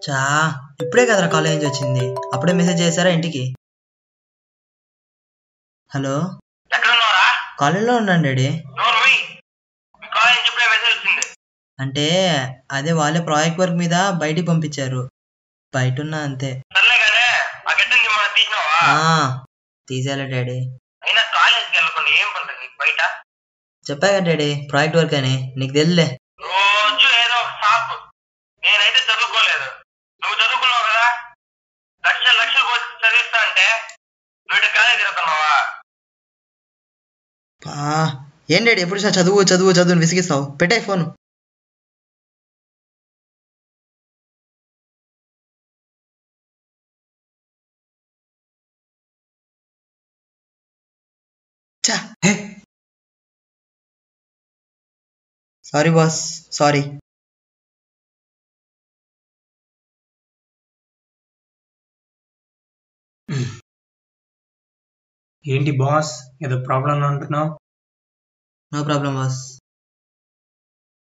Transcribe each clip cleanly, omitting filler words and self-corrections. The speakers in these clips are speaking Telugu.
చా ఇప్పుడే కదరా కాలేజ్ నుంచి వచ్చింది, అప్పుడే మెసేజ్ చేశారా ఇంటికి? హలో, కాలేజ్లో ఉన్నాను డాడీ. అంటే అదే వాళ్ళే ప్రాజెక్ట్ వర్క్ మీద బయటికి పంపించారు, బయట ఉన్నా అంతే. తీసేయాలి డాడీ. చెప్పా కదా డాడీ, ప్రాజెక్ట్ వర్క్ అని, నీకు తెలులే. ఏం డాడీ ఎప్పుడు చదువు చదువు చదువు విసిగిస్తావు, పెట్టే ఫోను. Sorry boss, sorry. ఏంటి బాస్, ఏదో ప్రాబ్లం అంటున్నావు? No problem boss.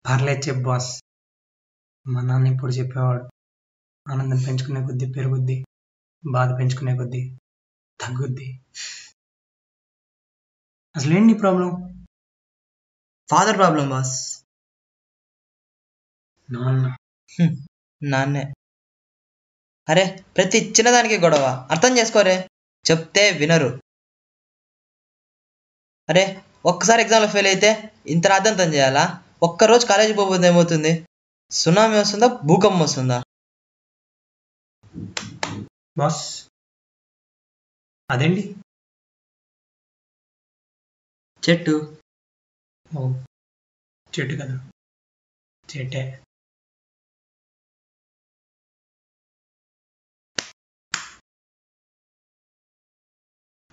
పర్లేదు చెప్పు బాస్. మా నాన్న ఇప్పుడు చెప్పేవాడు, ఆనందం పెంచుకునే కొద్దీ పెరుగుద్ది, బాధ పెంచుకునే కొద్దీ తగ్గుద్ది. అసలు ఏంటి ప్రాబ్లం? Father problem boss. నాన్నే. అరే ప్రతి చిన్నదానికి గొడవ, అర్థం చేసుకోరే, చెప్తే వినరు. అరే ఒక్కసారి ఎగ్జామ్లో ఫెయిల్ అయితే ఇంత రాద్దంతం చేయాలా? ఒక్కరోజు కాలేజీ పోతే ఏమవుతుంది? సునామీ వస్తుందా, భూకంపం వస్తుందా? బాస్ అదేంటి? చెట్టు. ఓ చెట్టు కదా, చెట్టే.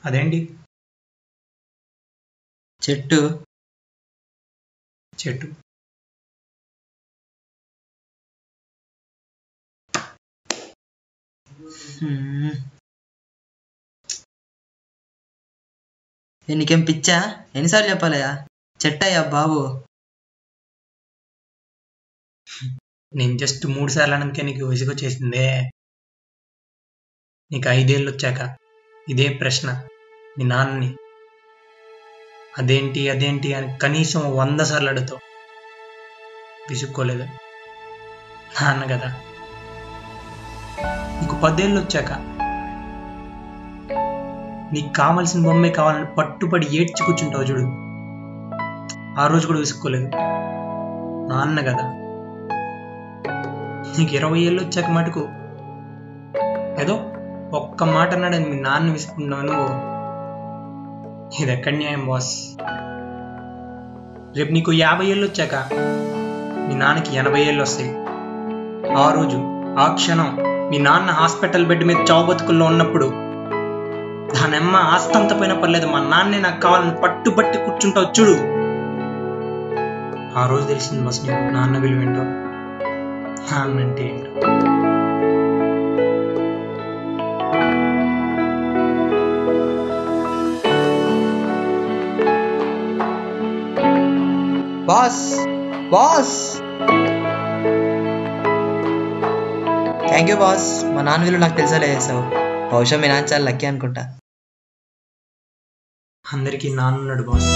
అదేంటి? చెట్టు. చెట్టు. నీకేం పిచ్చా? ఎన్నిసార్లు చెప్పాలయా, చెట్టయ్యా బాబు. నేను జస్ట్ 3 సార్లు అన్నందుకే నీకు విసుగొచ్చేసిందే. నీకు 5 ఏళ్ళు వచ్చాక ఇదే ప్రశ్న మీ నాన్నని అదేంటి అదేంటి అని కనీసం 100 సార్లు అడుగుతావు, విసుక్కోలేదు. నాన్న కదా. నీకు 10 ఏళ్ళు వచ్చాక నీకు కావాల్సిన బొమ్మే కావాలని పట్టుపడి ఏడ్చి కూర్చుంటావు చూడు, ఆ రోజు కూడా విసుక్కోలేదు. నాన్న కదా. నీకు 20 ఏళ్ళు వచ్చాక మటుకు ఏదో ఒక్క మాట అన్నాడని మీ నాన్న విసుకున్నావు నువ్వు. ఇది ఎక్కడ న్యాయం బాస్? రేపు నీకు 50 ఏళ్ళు వచ్చాక మీ నాన్నకి 80 ఏళ్ళు వస్తాయి. ఆ రోజు ఆ క్షణం మీ నాన్న హాస్పిటల్ బెడ్ మీద చావు బతుకుల్లో ఉన్నప్పుడు దానమ్మ ఆస్తంత పోయినా పర్లేదు, మా నాన్నే నాకు కావాలని పట్టుబట్టి కూర్చుంటావు చూడు, ఆ రోజు తెలిసింది బాస్ నీకు నాన్న విలువ ఏంటో, నాన్న అంటే ఏంటో. Boss boss, thank you boss. మా నాన్న వీళ్ళు నాకు తెలిసేలా చేసావు. బహుశా మీ నాన్న చాలా లక్కీ అనుకుంటా. అందరికీ నాన్నున్నాడు బాస్.